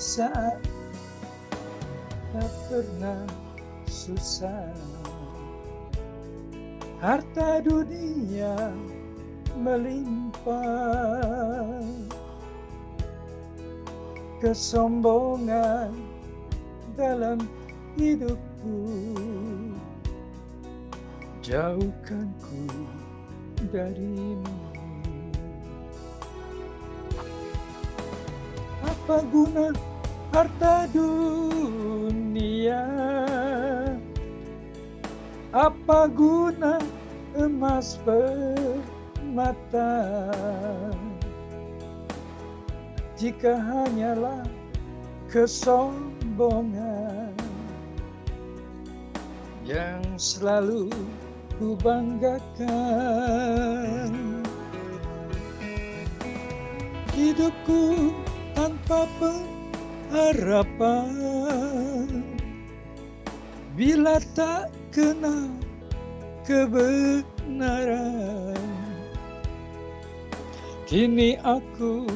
saat tak pernah susah. Harta dunia melimpah, kesombongan dalam hidupku, jauhkan ku darimu. Apa guna harta dunia? Apa guna emas permata jika hanyalah kesombongan yang selalu ku banggakan? Hidupku tanpa pengharapan bila tak kenal kebenaran. Kini aku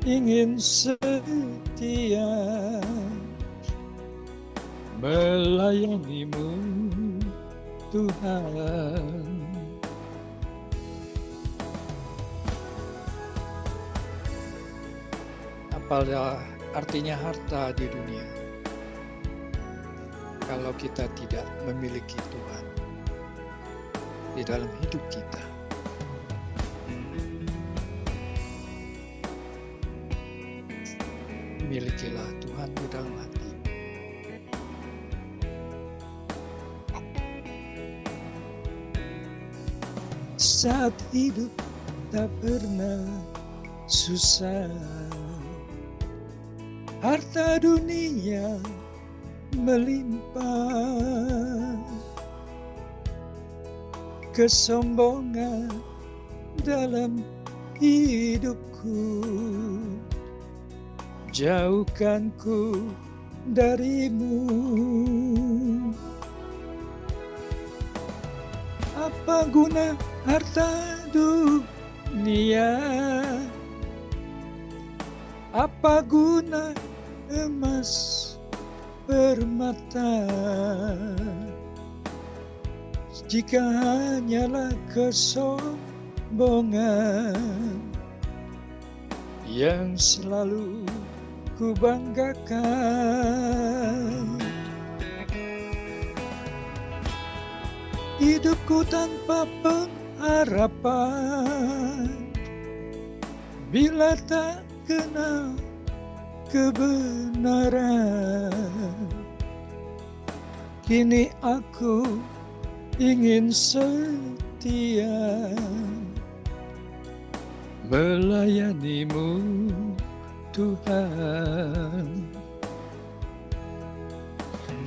ingin setia melayanimu, Tuhan. Apalah artinya harta di dunia kalau kita tidak memiliki Tuhan di dalam hidup kita? Milikilah Tuhan di dalam hati. Saat hidup tak pernah susah, harta dunia melimpah, kesombongan dalam hidupku, jauhkan ku darimu. Apa guna harta dunia? Apa guna emas permata jika hanyalah kesombongan yang selalu ku banggakan? Hidupku tanpa pengharapan bila tak kenal kebenaran. Kini aku ingin setia melayanimu, Tuhan.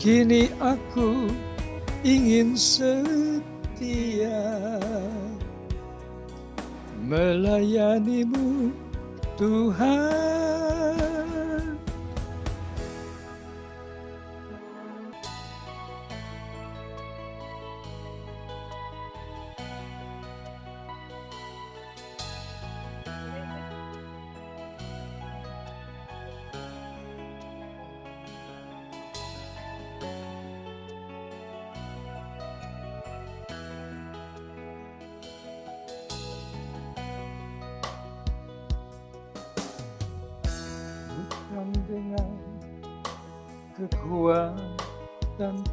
Kini aku ingin setia melayanimu, Tuhan. Bukan dengan kekuatanku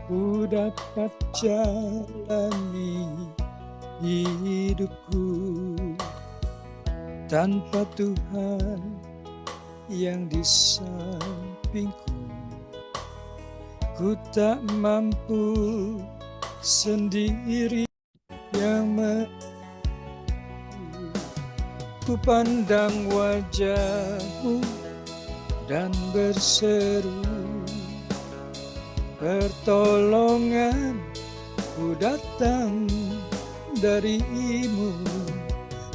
ku dapat jalani hidupku, tanpa Tuhan yang di sampingku ku tak mampu sendiri. Yang ku pandang wajahmu dan berseru, pertolongan ku datang darimu.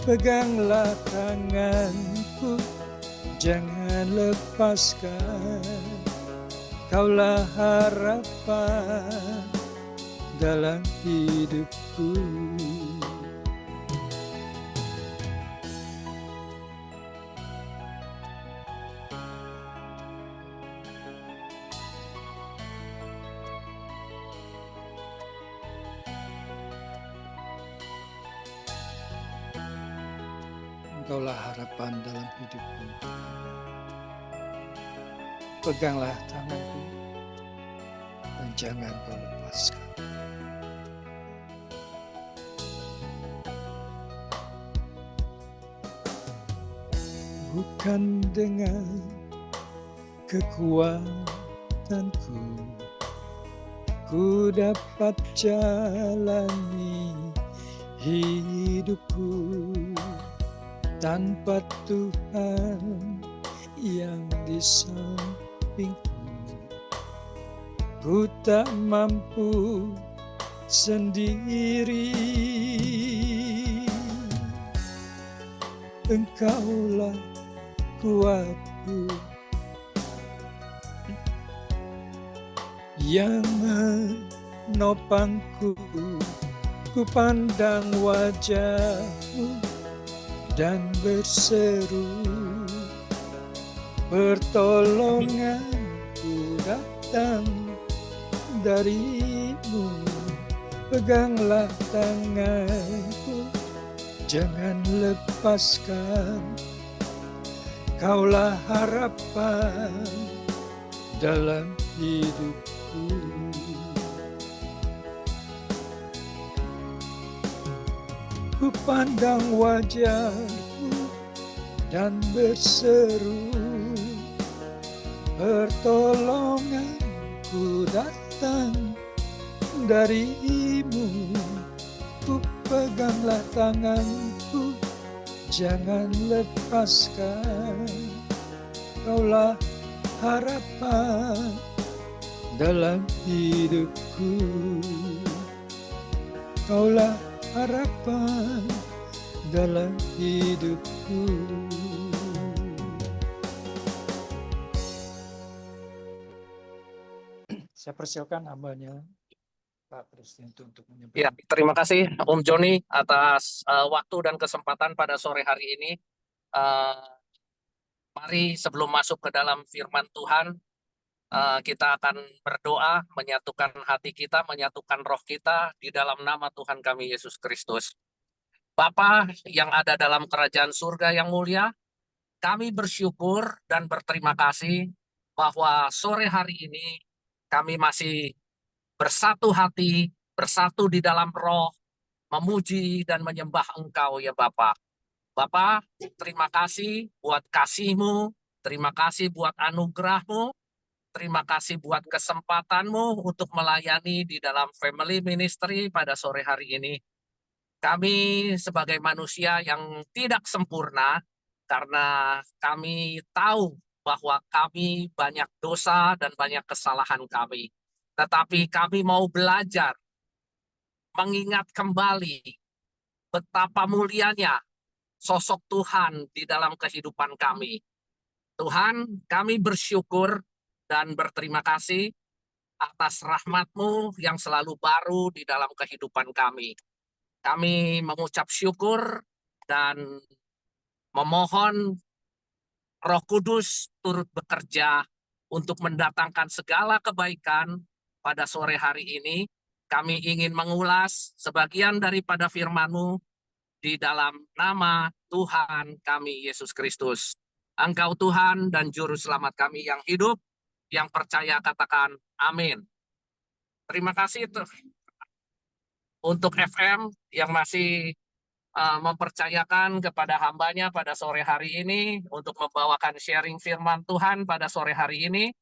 Peganglah tanganku, jangan lepaskan, kaulah harapan dalam hidupku. Engkaulah harapan dalam hidupku. Peganglah tanganku dan jangan kau lepaskan. Bukan dengan kekuatanku ku dapat jalani hidupku, tanpa Tuhan yang di sampingku ku tak mampu sendiri. Engkaulah kuatku yang menopangku. Ku pandang wajah-Mu dan berseru, pertolonganku datang dari-Mu. Peganglah tanganku, jangan lepaskan. Kaulah harapan dalam hidupku. Ku pandang wajah-Mu dan berseru, pertolonganku datang dari-Mu. Ku peganglah tanganku, jangan lepaskan. Kaulah harapan dalam hidupku. Kaulah harapan dalam hidupku. Saya persilakan hambanya Pak Presiden untuk menyampaikan. Ya, terima kasih Om Joni atas waktu dan kesempatan pada sore hari ini. Mari sebelum masuk ke dalam firman Tuhan, kita akan berdoa, menyatukan hati kita, menyatukan roh kita di dalam nama Tuhan kami Yesus Kristus. Bapa yang ada dalam kerajaan surga yang mulia, kami bersyukur dan berterima kasih bahwa sore hari ini kami masih bersatu hati, bersatu di dalam roh, memuji dan menyembah Engkau ya Bapa. Bapa, terima kasih buat kasih-Mu, terima kasih buat anugerah-Mu, terima kasih buat kesempatan-Mu untuk melayani di dalam family ministry pada sore hari ini. Kami sebagai manusia yang tidak sempurna, karena kami tahu bahwa kami banyak dosa dan banyak kesalahan kami. Tetapi kami mau belajar, mengingat kembali betapa mulianya sosok Tuhan di dalam kehidupan kami. Tuhan, kami bersyukur dan berterima kasih atas rahmat-Mu yang selalu baru di dalam kehidupan kami. Kami mengucap syukur dan memohon Roh Kudus turut bekerja untuk mendatangkan segala kebaikan pada sore hari ini. Kami ingin mengulas sebagian daripada firman-Mu di dalam nama Tuhan kami Yesus Kristus. Engkau Tuhan dan Juru Selamat kami yang hidup, yang percaya katakan amin. Terima kasih untuk FM yang masih mempercayakan kepada hambanya pada sore hari ini untuk membawakan sharing firman Tuhan pada sore hari ini.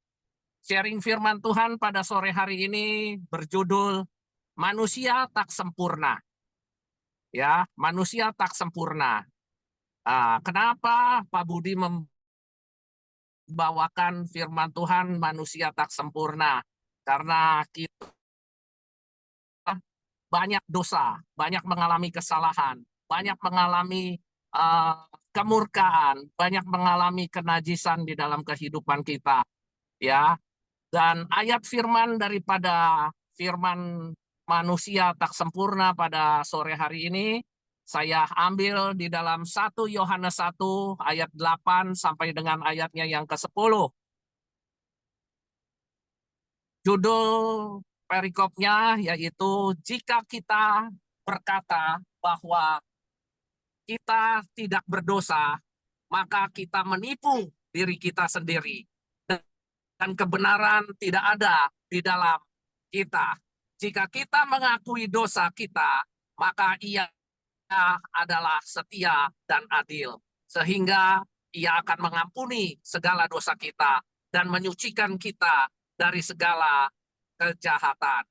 Sharing firman Tuhan pada sore hari ini berjudul Manusia Tak Sempurna. Ya, manusia tak sempurna. Kenapa Pak Budi membawakan firman Tuhan manusia tak sempurna? Karena kita banyak dosa, banyak mengalami kesalahan, banyak mengalami kemurkaan, banyak mengalami kenajisan di dalam kehidupan kita, ya. Dan ayat firman daripada firman manusia tak sempurna pada sore hari ini saya ambil di dalam 1 Yohanes 1 ayat 8 sampai dengan ayatnya yang ke-10. Judul perikopnya yaitu jika kita berkata bahwa kita tidak berdosa, maka kita menipu diri kita sendiri. Dan kebenaran tidak ada di dalam kita. Jika kita mengakui dosa kita, maka Ia adalah setia dan adil. Sehingga Ia akan mengampuni segala dosa kita dan menyucikan kita dari segala kejahatan.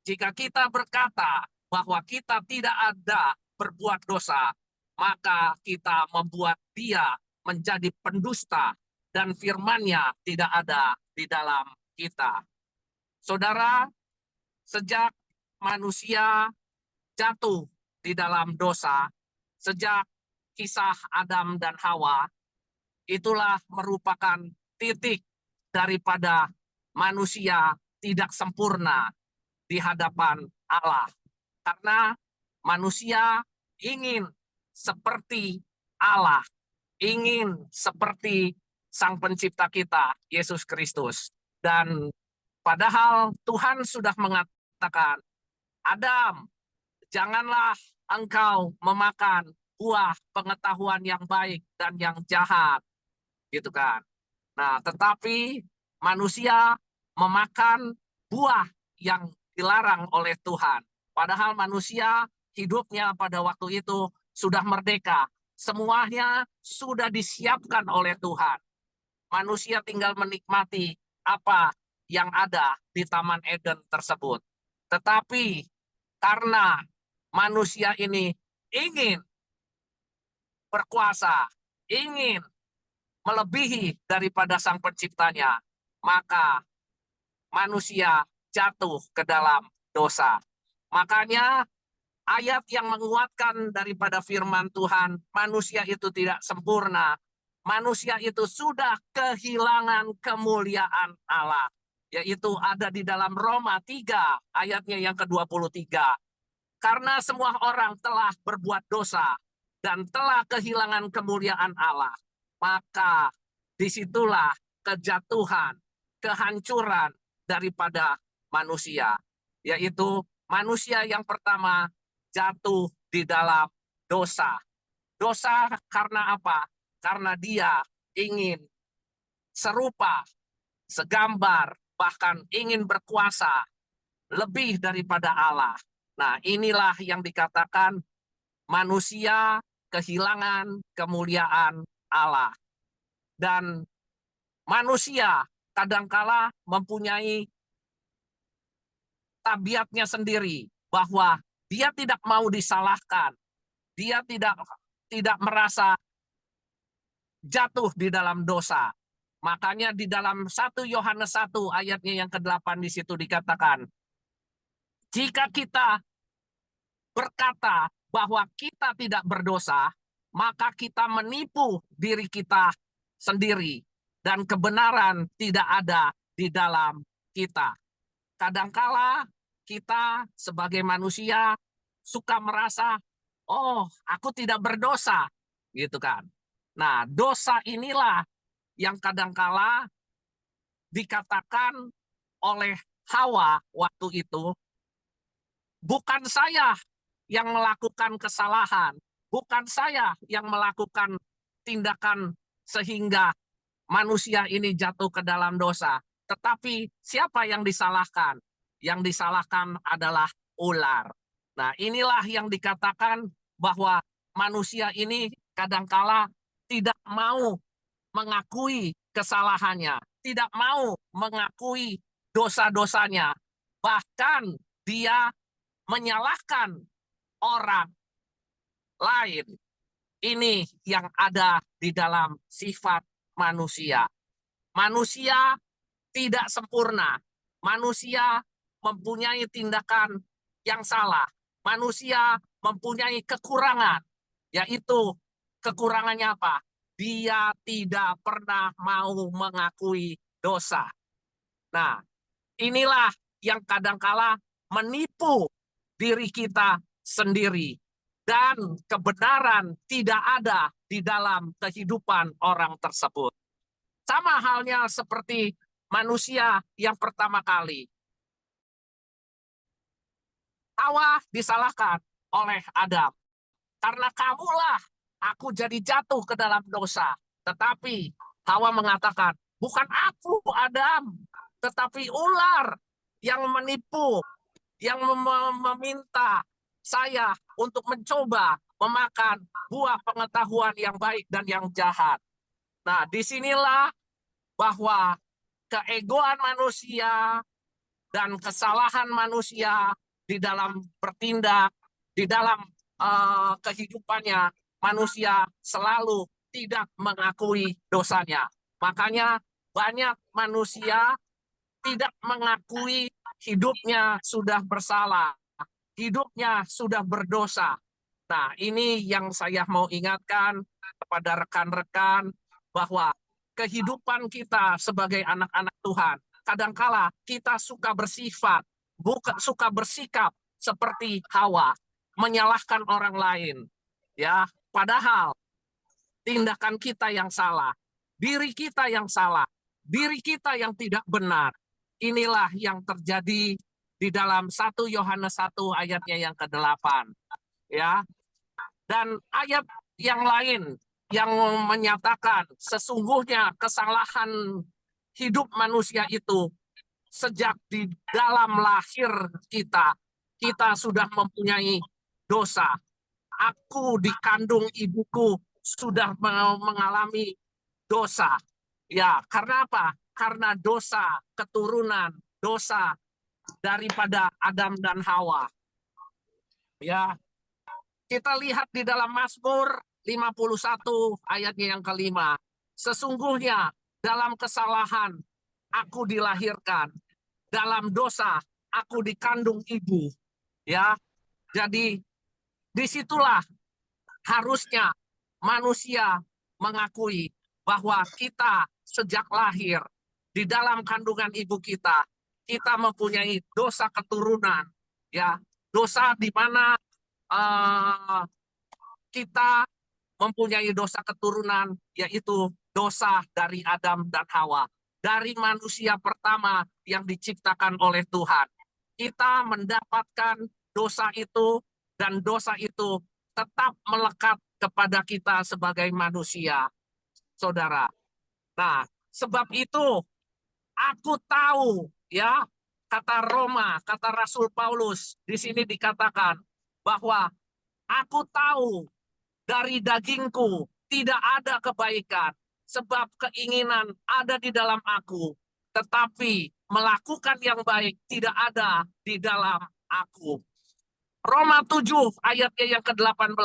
Jika kita berkata bahwa kita tidak ada berbuat dosa, maka kita membuat Dia menjadi pendusta dan firman-Nya tidak ada di dalam kita. Saudara, sejak manusia jatuh di dalam dosa, sejak kisah Adam dan Hawa, itulah merupakan titik daripada manusia tidak sempurna di hadapan Allah. Karena manusia ingin seperti Allah, ingin seperti Sang Pencipta kita, Yesus Kristus. Dan padahal Tuhan sudah mengatakan, Adam, janganlah engkau memakan buah pengetahuan yang baik dan yang jahat. Gitu kan. Nah, tetapi manusia memakan buah yang dilarang oleh Tuhan. Padahal manusia hidupnya pada waktu itu sudah merdeka. Semuanya sudah disiapkan oleh Tuhan. Manusia tinggal menikmati apa yang ada di Taman Eden tersebut. Tetapi karena manusia ini ingin berkuasa, ingin melebihi daripada Sang Penciptanya, maka manusia jatuh ke dalam dosa. Makanya ayat yang menguatkan daripada firman Tuhan, manusia itu tidak sempurna. Manusia itu sudah kehilangan kemuliaan Allah. Yaitu ada di dalam Roma 3 ayatnya yang ke-23. Karena semua orang telah berbuat dosa dan telah kehilangan kemuliaan Allah. Maka disitulah kejatuhan, kehancuran daripada manusia. Yaitu manusia yang pertama jatuh di dalam dosa. Dosa karena apa? Karena dia ingin serupa, segambar, bahkan ingin berkuasa lebih daripada Allah. Nah, inilah yang dikatakan manusia kehilangan kemuliaan Allah. Dan manusia kadangkala mempunyai tabiatnya sendiri bahwa dia tidak mau disalahkan. Dia tidak merasa jatuh di dalam dosa. Makanya di dalam 1 Yohanes 1 ayatnya yang ke-8 di situ dikatakan, jika kita berkata bahwa kita tidak berdosa, maka kita menipu diri kita sendiri dan kebenaran tidak ada di dalam kita. Kadangkala kita sebagai manusia suka merasa, oh, aku tidak berdosa, gitu kan. Nah, dosa inilah yang kadangkala dikatakan oleh Hawa waktu itu, bukan saya yang melakukan kesalahan, bukan saya yang melakukan tindakan sehingga manusia ini jatuh ke dalam dosa. Tetapi siapa yang disalahkan? Yang disalahkan adalah ular. Nah, inilah yang dikatakan bahwa manusia ini kadangkala tidak mau mengakui kesalahannya, tidak mau mengakui dosa-dosanya. Bahkan dia menyalahkan orang lain. Ini yang ada di dalam sifat manusia. Manusia tidak sempurna. Manusia mempunyai tindakan yang salah. Manusia mempunyai kekurangan. Yaitu kekurangannya apa? Dia tidak pernah mau mengakui dosa. Nah, inilah yang kadangkala menipu diri kita sendiri. Dan kebenaran tidak ada di dalam kehidupan orang tersebut. Sama halnya seperti manusia yang pertama kali. Hawa disalahkan oleh Adam karena kamulah aku jadi jatuh ke dalam dosa. Tetapi Hawa mengatakan, bukan aku Adam, tetapi ular yang menipu, yang meminta saya untuk mencoba memakan buah pengetahuan yang baik dan yang jahat. Nah, disinilah bahwa keegoan manusia dan kesalahan manusia di dalam bertindak, di dalam kehidupannya, manusia selalu tidak mengakui dosanya. Makanya banyak manusia tidak mengakui hidupnya sudah bersalah, hidupnya sudah berdosa. Nah, ini yang saya mau ingatkan kepada rekan-rekan bahwa kehidupan kita sebagai anak-anak Tuhan, kadangkala kita suka bersifat, suka bersikap seperti Hawa, menyalahkan orang lain. Ya, padahal tindakan kita yang salah, diri kita yang salah, diri kita yang tidak benar. Inilah yang terjadi di dalam 1 Yohanes 1 ayatnya yang ke-8. Ya. Dan ayat yang lain yang menyatakan sesungguhnya kesalahan hidup manusia itu sejak di dalam lahir kita sudah mempunyai dosa. Aku di kandung ibuku sudah mengalami dosa. Ya, karena apa? Karena dosa keturunan, dosa daripada Adam dan Hawa. Ya, kita lihat di dalam Mazmur 51 ayatnya yang kelima. Sesungguhnya dalam kesalahan aku dilahirkan, dalam dosa aku dikandung ibu. Ya, jadi disitulah harusnya manusia mengakui bahwa kita sejak lahir di dalam kandungan ibu kita mempunyai dosa keturunan, ya, dosa di mana kita mempunyai dosa keturunan, yaitu dosa dari Adam dan Hawa, dari manusia pertama yang diciptakan oleh Tuhan. Kita mendapatkan dosa itu, dan dosa itu tetap melekat kepada kita sebagai manusia, saudara. Nah, sebab itu aku tahu, ya, kata Roma, kata Rasul Paulus, di sini dikatakan bahwa aku tahu dari dagingku tidak ada kebaikan, sebab keinginan ada di dalam aku, tetapi melakukan yang baik tidak ada di dalam aku. Roma 7 ayatnya yang ke-18,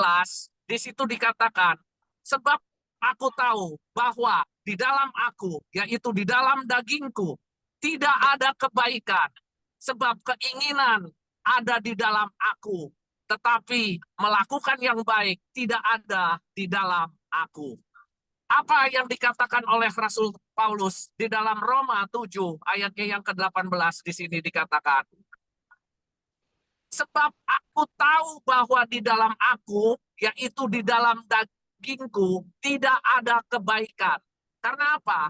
di situ dikatakan, sebab aku tahu bahwa di dalam aku, yaitu di dalam dagingku, tidak ada kebaikan, sebab keinginan ada di dalam aku, tetapi melakukan yang baik tidak ada di dalam aku. Apa yang dikatakan oleh Rasul Paulus di dalam Roma 7 ayatnya yang ke-18 di sini dikatakan, sebab aku tahu bahwa di dalam aku, yaitu di dalam dagingku, tidak ada kebaikan. Karena apa?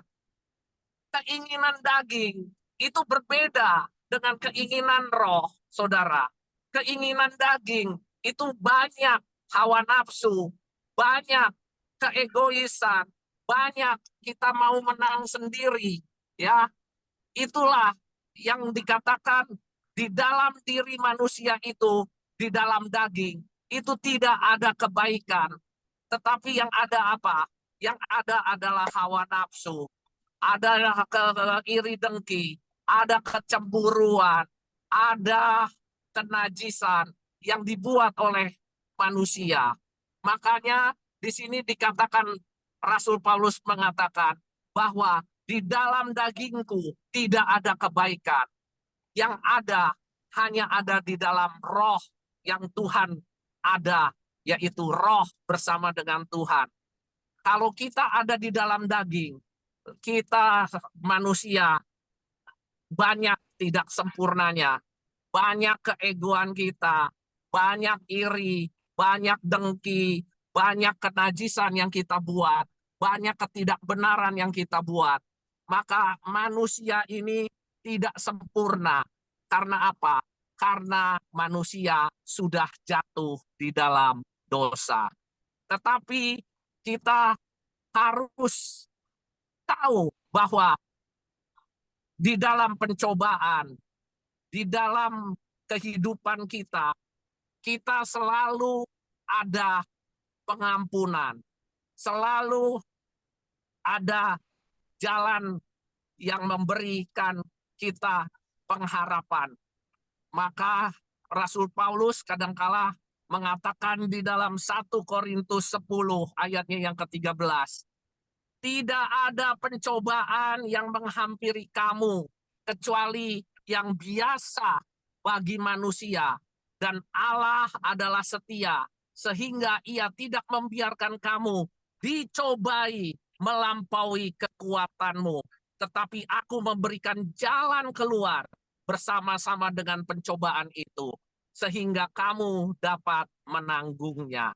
Keinginan daging itu berbeda dengan keinginan roh, saudara. Keinginan daging itu banyak hawa nafsu, banyak keegoisan, banyak kita mau menang sendiri, ya. Itulah yang dikatakan di dalam diri manusia itu, di dalam daging itu tidak ada kebaikan, tetapi yang ada apa? Yang ada adalah hawa nafsu, ada iri dengki, ada kecemburuan, ada kenajisan yang dibuat oleh manusia. Makanya di sini dikatakan, Rasul Paulus mengatakan bahwa di dalam dagingku tidak ada kebaikan. Yang ada hanya ada di dalam roh yang Tuhan ada, yaitu roh bersama dengan Tuhan. Kalau kita ada di dalam daging, kita manusia banyak tidak sempurnanya, banyak keegoan kita, banyak iri, banyak dengki, banyak kenajisan yang kita buat, banyak ketidakbenaran yang kita buat. Maka manusia ini tidak sempurna. Karena apa? Karena manusia sudah jatuh di dalam dosa. Tetapi kita harus tahu bahwa di dalam pencobaan, di dalam kehidupan kita, kita selalu ada pengampunan, selalu ada jalan yang memberikan kita pengharapan. Maka Rasul Paulus kadangkala mengatakan di dalam 1 Korintus 10 ayatnya yang ke-13, tidak ada pencobaan yang menghampiri kamu kecuali yang biasa bagi manusia, dan Allah adalah setia sehingga Ia tidak membiarkan kamu dicobai melampaui kekuatanmu, tetapi Aku memberikan jalan keluar bersama-sama dengan pencobaan itu, sehingga kamu dapat menanggungnya.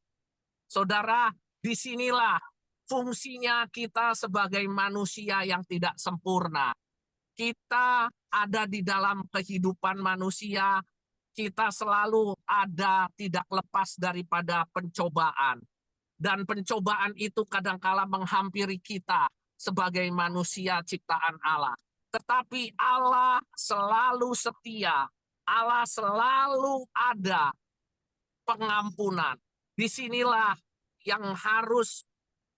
Saudara, disinilah fungsinya kita sebagai manusia yang tidak sempurna. Kita ada di dalam kehidupan manusia, kita selalu ada tidak lepas daripada pencobaan. Dan pencobaan itu kadangkala menghampiri kita sebagai manusia ciptaan Allah. Tetapi Allah selalu setia, Allah selalu ada pengampunan. Disinilah yang harus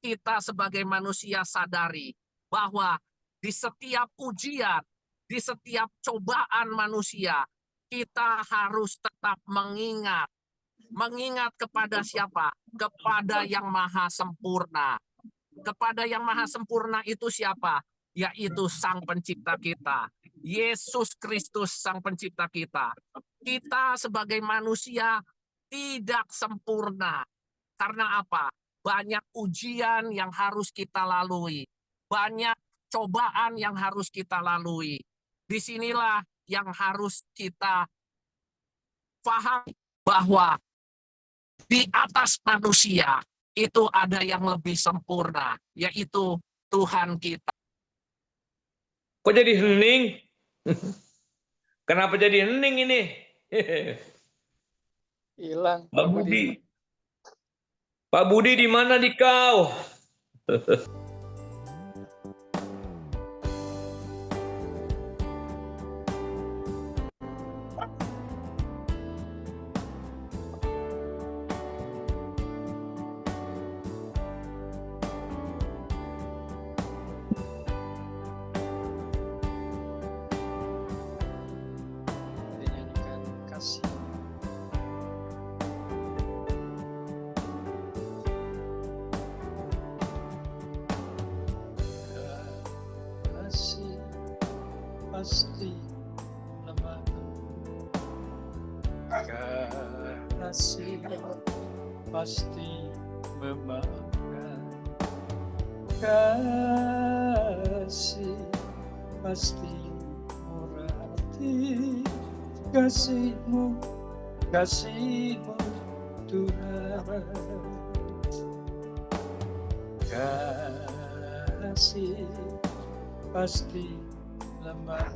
kita sebagai manusia sadari, bahwa di setiap ujian, di setiap cobaan manusia, kita harus tetap mengingat. Mengingat kepada siapa? Kepada yang maha sempurna. Kepada yang maha sempurna itu siapa? Yaitu Sang Pencipta kita. Yesus Kristus Sang Pencipta kita. Kita sebagai manusia tidak sempurna. Karena apa? Banyak ujian yang harus kita lalui. Banyak cobaan yang harus kita lalui. Disinilah yang harus kita pahami, bahwa di atas manusia itu ada yang lebih sempurna, yaitu Tuhan kita. Kok jadi hening? Kenapa jadi hening ini? Hilang. Pak Budi. Pak Budi di mana di kau? Dinyanyikan kasih. Kasih pasti lemah. Kasih pasti memaafkan. Kasih pasti murah hati. Kasih-Mu Tuhan. Kasih pasti lemah.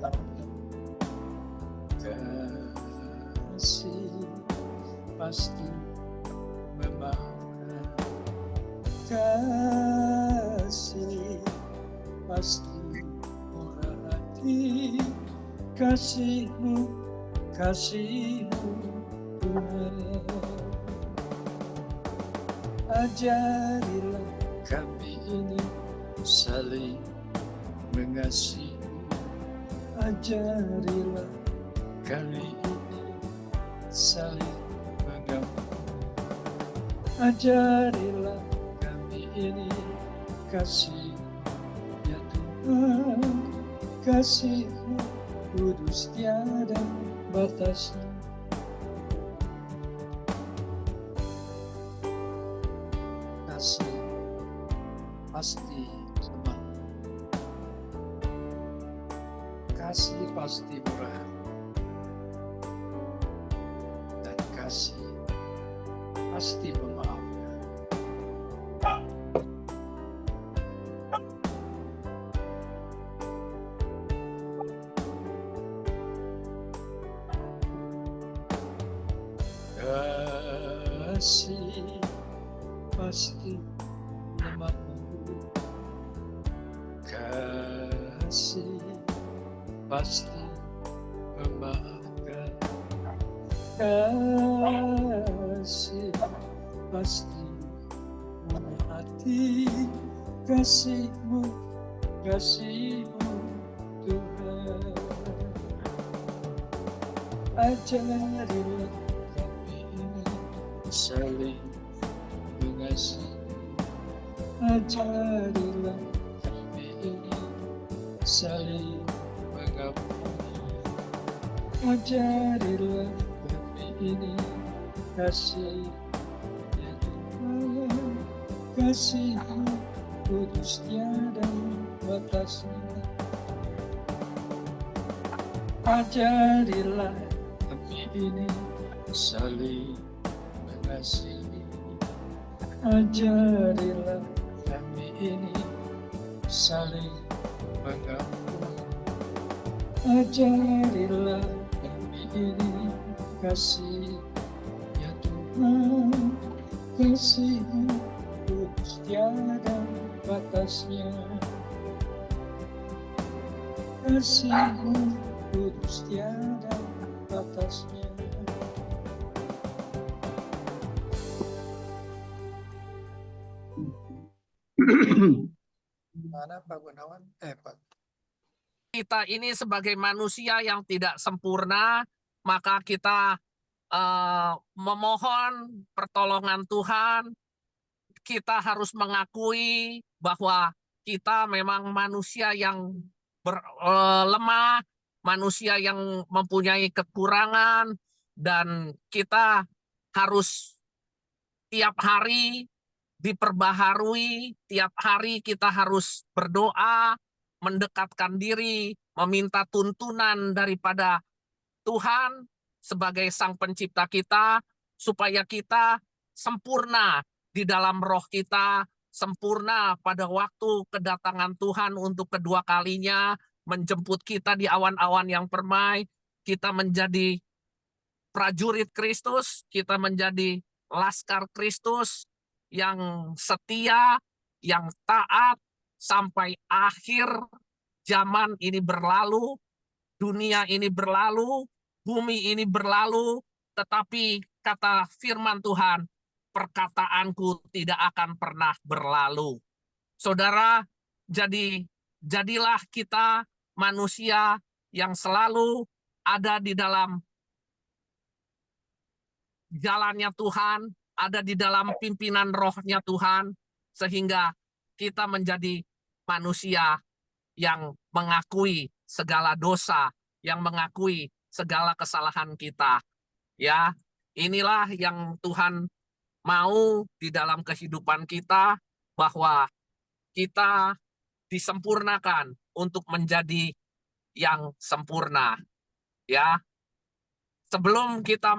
Kasih pasti memaafkan. Kasih pasti murah hati. Kasih-Mu Tuhan. Ajarilah kami ini saling mengasihi. Ajarilah kami ini saling mengampuni. Ajarilah kami ini kasih, ya Tuhan. Kasih-Mu kudus tiada batasnya. Kasih pasti lemah. Kasih pasti murah. Dan kasih pasti memaafkan. Kasih pasti lemah lembut. Kasih pasti memaafkan. Kasih pasti menghati. Kasih-Mu, kasih-Mu Tuhan. Ajarilah kami ini saling mengasihi. Ajarilah kami ini saling mengampuni. Ajarilah kami ini kasih ya Tuhan. Kasih-Mu kudus tiada batasnya. Ajarilah kami ini saling mengasihi. Ajarilah kami ini saling mengampuni. Ajarilah kami ini kasih ya Tuhan. Kasih-Mu kudus tiada batasnya. Kasih-Mu kudus tiada batasnya. Mana Pak Gunawan? Pak. Kita ini sebagai manusia yang tidak sempurna, maka kita memohon pertolongan Tuhan. Kita harus mengakui bahwa kita memang manusia yang lemah, manusia yang mempunyai kekurangan, dan kita harus tiap hari diperbaharui, tiap hari kita harus berdoa, mendekatkan diri, meminta tuntunan daripada Tuhan sebagai Sang Pencipta kita, supaya kita sempurna di dalam roh kita, sempurna pada waktu kedatangan Tuhan untuk kedua kalinya, menjemput kita di awan-awan yang permai. Kita menjadi prajurit Kristus, kita menjadi laskar Kristus yang setia, yang taat, sampai akhir zaman ini berlalu, dunia ini berlalu, bumi ini berlalu, tetapi kata firman Tuhan, perkataanku tidak akan pernah berlalu. Saudara, jadilah kita manusia yang selalu ada di dalam jalannya Tuhan, ada di dalam pimpinan rohnya Tuhan, sehingga kita menjadi manusia yang mengakui segala dosa, yang mengakui segala kesalahan kita. Ya, inilah yang Tuhan mau di dalam kehidupan kita, bahwa kita disempurnakan untuk menjadi yang sempurna. Ya, sebelum kita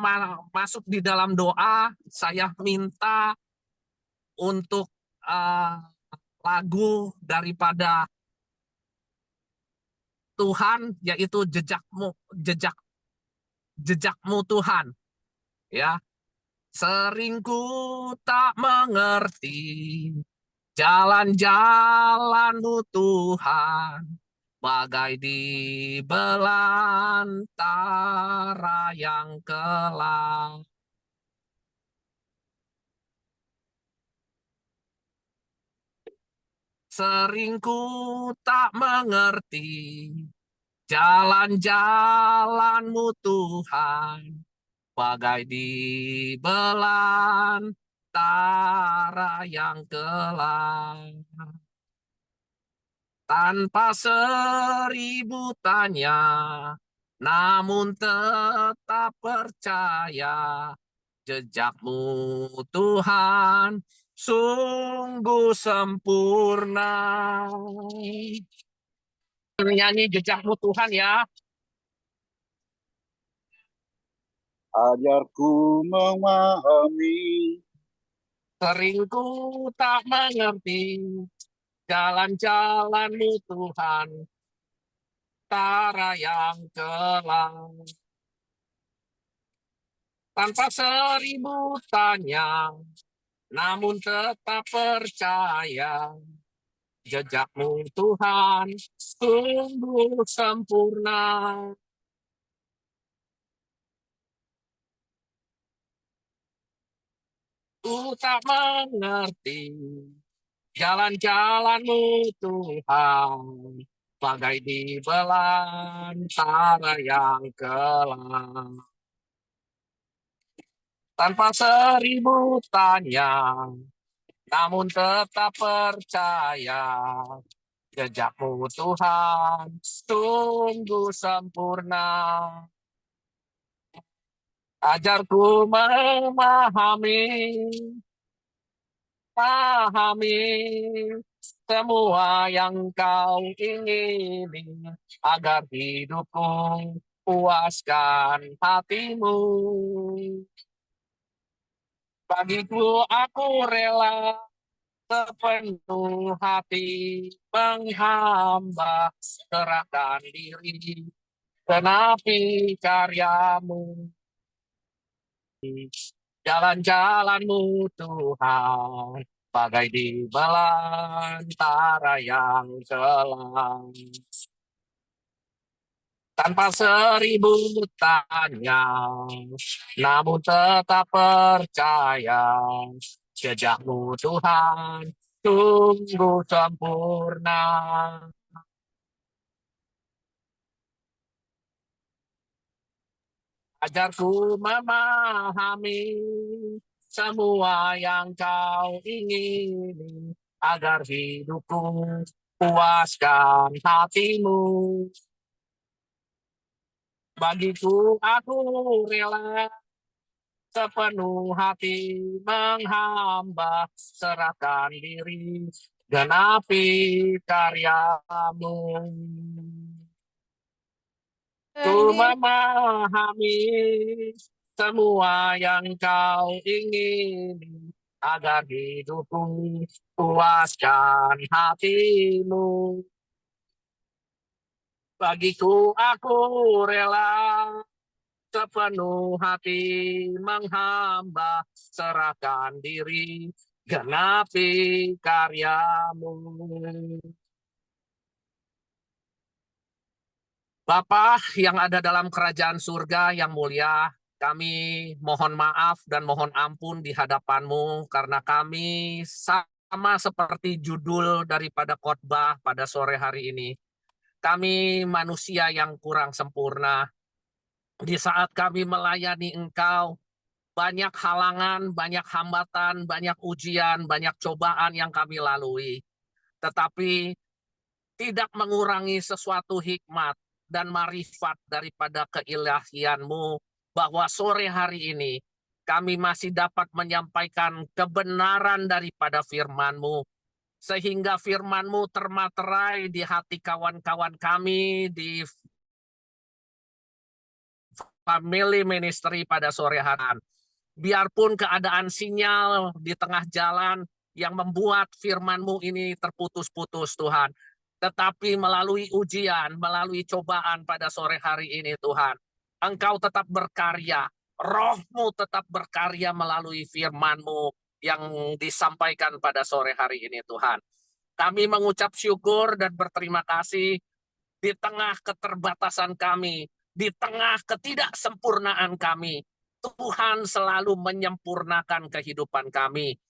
masuk di dalam doa, saya minta untuk lagu daripada Tuhan, yaitu jejakmu Tuhan. Ya, sering ku tak mengerti jalan-jalan-Mu Tuhan, bagai di belantara yang kelam. Sering ku tak mengerti jalan-jalan-Mu Tuhan, bagai di belantara yang kelam. Tanpa seribu tanya, namun tetap percaya, jejak-Mu Tuhan sungguh sempurna. Nyanyi jejak-Mu Tuhan ya. Ajarku memahami, Sering ku tak mengerti jalan-jalan-Mu Tuhan, tara yang kelam. Tanpa seribu tanya, namun tetap percaya. Jejakmu Tuhan sungguh sempurna. Ku tak mengerti jalan-jalanmu Tuhan, bagai di belantara yang gelap. Tanpa seribu tanya, namun tetap percaya. Jejakmu Tuhan sungguh sempurna. Ajarku pahami semua yang kau ingini, agar hidupku puaskan hatimu. Bagiku aku rela sepenuh hati menghamba, serahkan diri genapi karyamu. Jalan-jalanmu Tuhan, bagai di belantara yang gelap. Tanpa seribu tanya, namun tetap percaya. Jejakmu Tuhan sungguh sempurna. Ajarku memahami semua yang kau ingini, agar hidupku puaskan hatimu. Bagiku aku rela sepenuh hati menghamba, serahkan diri genapi karyamu. Ku memahami semua yang kau ingini, agar hidupku puaskan hatimu. Bagiku aku rela sepenuh hati menghamba, serahkan diri genapi karyamu. Bapa yang ada dalam kerajaan surga yang mulia, kami mohon maaf dan mohon ampun di hadapan-Mu karena kami sama seperti judul daripada khotbah pada sore hari ini. Kami manusia yang kurang sempurna. Di saat kami melayani Engkau, banyak halangan, banyak hambatan, banyak ujian, banyak cobaan yang kami lalui. Tetapi tidak mengurangi sesuatu hikmat dan marifat daripada keilahian-Mu, bahwa sore hari ini kami masih dapat menyampaikan kebenaran daripada firman-Mu, sehingga firman-Mu termaterai di hati kawan-kawan kami di family ministry pada sore hari. Biarpun keadaan sinyal di tengah jalan yang membuat firman-Mu ini terputus-putus Tuhan, tetapi melalui ujian, melalui cobaan pada sore hari ini Tuhan, Engkau tetap berkarya, Roh-Mu tetap berkarya melalui firman-Mu yang disampaikan pada sore hari ini Tuhan. Kami mengucap syukur dan berterima kasih di tengah keterbatasan kami, di tengah ketidaksempurnaan kami. Tuhan selalu menyempurnakan kehidupan kami.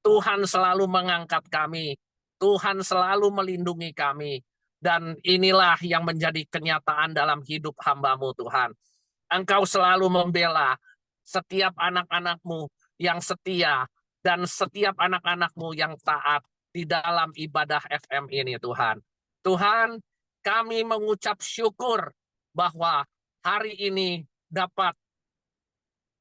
Tuhan selalu mengangkat kami. Tuhan selalu melindungi kami. Dan inilah yang menjadi kenyataan dalam hidup hamba-Mu Tuhan. Engkau selalu membela setiap anak-anak-Mu yang setia dan setiap anak-anak-Mu yang taat di dalam ibadah FM ini Tuhan. Tuhan, kami mengucap syukur bahwa hari ini dapat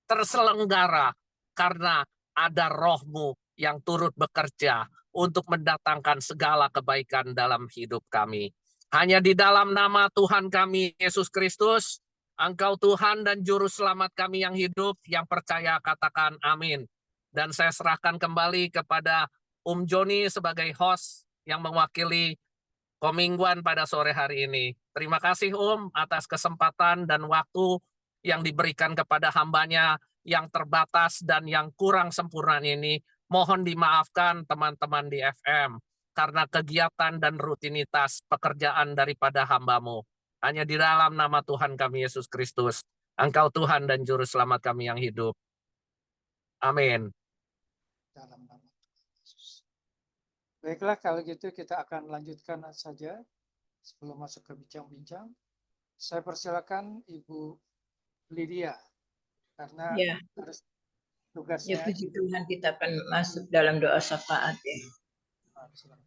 terselenggara karena ada Roh-Mu yang turut bekerja untuk mendatangkan segala kebaikan dalam hidup kami. Hanya di dalam nama Tuhan kami, Yesus Kristus, Engkau Tuhan dan Juru Selamat kami yang hidup, yang percaya katakan amin. Dan saya serahkan kembali kepada Joni sebagai host yang mewakili Komingguan pada sore hari ini. Terima kasih atas kesempatan dan waktu yang diberikan kepada hambanya yang terbatas dan yang kurang sempurna ini Mohon dimaafkan teman-teman di FM karena kegiatan dan rutinitas pekerjaan daripada hamba-Mu. Hanya di dalam nama Tuhan kami Yesus Kristus, Engkau Tuhan dan Juru Selamat kami yang hidup. Amin. Dalam nama Tuhan Yesus. Baiklah, kalau gitu kita akan lanjutkan saja sebelum masuk ke bincang-bincang. Saya persilakan Ibu Lydia karena Ya. harus Ya, tugasnya. puji Tuhan, kita akan masuk dalam doa syafaat ya. Silakan.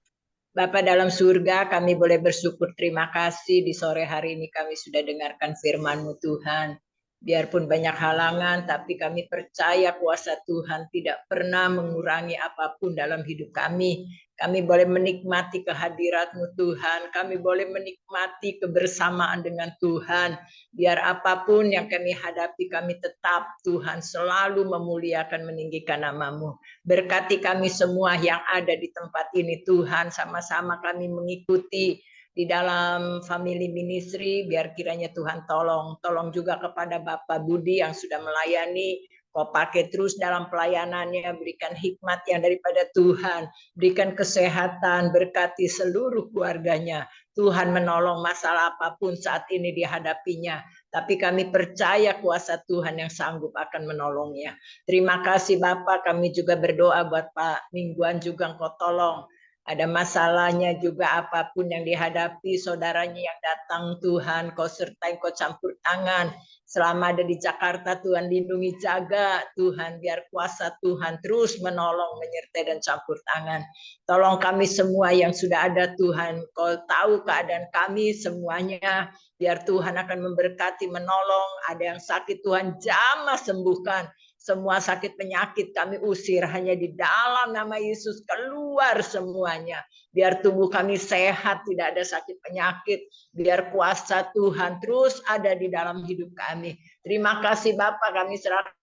Bapa dalam surga, kami boleh bersyukur terima kasih di sore hari ini kami sudah dengarkan firman-Mu Tuhan. Biarpun banyak halangan, tapi kami percaya kuasa Tuhan tidak pernah mengurangi apapun dalam hidup kami. Kami boleh menikmati kehadirat-Mu Tuhan. Kami boleh menikmati kebersamaan dengan Tuhan. Biar apapun yang kami hadapi, kami tetap Tuhan selalu memuliakan, meninggikan nama-Mu. Berkati kami semua yang ada di tempat ini Tuhan. Sama-sama kami mengikuti di dalam family ministry, biar kiranya Tuhan tolong juga kepada Bapak Budi yang sudah melayani, Kau pakai terus dalam pelayanannya, berikan hikmat yang daripada Tuhan, berikan kesehatan, berkati seluruh keluarganya. Tuhan menolong masalah apapun saat ini dihadapinya, tapi kami percaya kuasa Tuhan yang sanggup akan menolongnya. Terima kasih Bapak, kami juga berdoa buat Pak Mingguan juga Engkau tolong. Ada masalahnya juga apapun yang dihadapi saudaranya yang datang Tuhan, Kau sertai, Kau campur tangan. Selama ada di Jakarta Tuhan lindungi, jaga Tuhan, biar kuasa Tuhan terus menolong, menyertai dan campur tangan. Tolong kami semua yang sudah ada Tuhan, Kau tahu keadaan kami semuanya, biar Tuhan akan memberkati, menolong. Ada yang sakit Tuhan jamah sembuhkan. Semua sakit penyakit kami usir hanya di dalam nama Yesus, keluar semuanya. Biar tubuh kami sehat, tidak ada sakit penyakit. Biar kuasa Tuhan terus ada di dalam hidup kami. Terima kasih Bapak, kami serahkan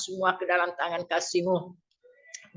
semua ke dalam tangan kasih-Mu.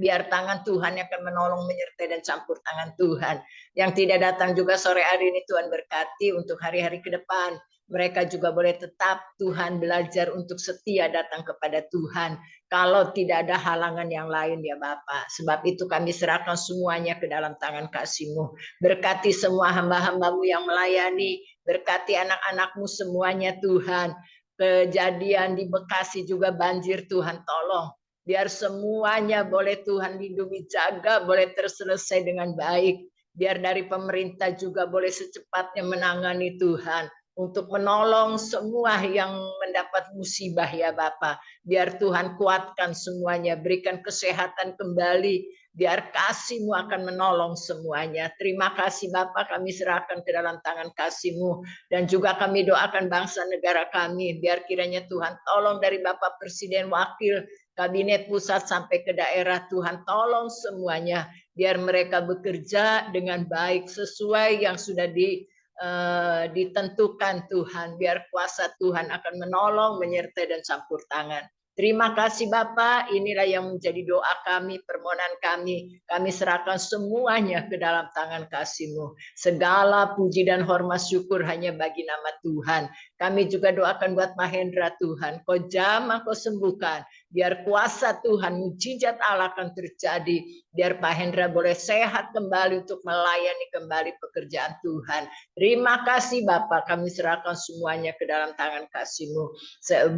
Biar tangan Tuhan yang akan menolong, menyertai dan campur tangan Tuhan. Yang tidak datang juga sore hari ini Tuhan berkati untuk hari-hari ke depan. Mereka juga boleh tetap Tuhan belajar untuk setia datang kepada Tuhan. Kalau tidak ada halangan yang lain ya Bapak. Sebab itu kami serahkan semuanya ke dalam tangan kasih-Mu. Berkati semua hamba-hamba-Mu yang melayani. Berkati anak-anak-Mu semuanya Tuhan. Kejadian di Bekasi juga banjir Tuhan tolong. Biar semuanya boleh Tuhan lindungi, jaga, boleh terselesai dengan baik. Biar dari pemerintah juga boleh secepatnya menangani Tuhan. Untuk menolong semua yang mendapat musibah ya Bapak. Biar Tuhan kuatkan semuanya, berikan kesehatan kembali. Biar kasih-Mu akan menolong semuanya. Terima kasih Bapak, kami serahkan ke dalam tangan kasih-Mu. Dan juga kami doakan bangsa negara kami. Biar kiranya Tuhan tolong dari Bapak Presiden, Wakil, Kabinet pusat sampai ke daerah, Tuhan tolong semuanya. Biar mereka bekerja dengan baik sesuai yang sudah ditentukan Tuhan. Biar kuasa Tuhan akan menolong, menyertai dan campur tangan. Terima kasih Bapak, inilah yang menjadi doa kami, permohonan kami. Kami serahkan semuanya ke dalam tangan kasih-Mu. Segala puji dan hormat syukur hanya bagi nama Tuhan. Kami juga doakan buat Mahendra Tuhan. Kau jamah, Kau sembuhkan. Biar kuasa Tuhan, mujizat Allah akan terjadi. Biar Pak Hendra boleh sehat kembali untuk melayani kembali pekerjaan Tuhan. Terima kasih Bapak, kami serahkan semuanya ke dalam tangan kasih-Mu.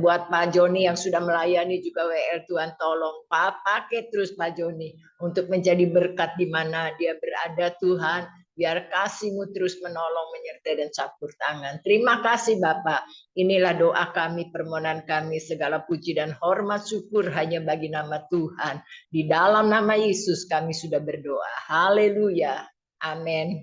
Buat Pak Joni yang sudah melayani juga WL, Tuhan tolong Pak, pakai terus Pak Joni untuk menjadi berkat di mana dia berada Tuhan. Biar kasih-Mu terus menolong, menyertai dan campur tangan. Terima kasih Bapak. Inilah doa kami, permohonan kami, segala puji dan hormat syukur hanya bagi nama Tuhan. Di dalam nama Yesus kami sudah berdoa. Haleluya. Amin.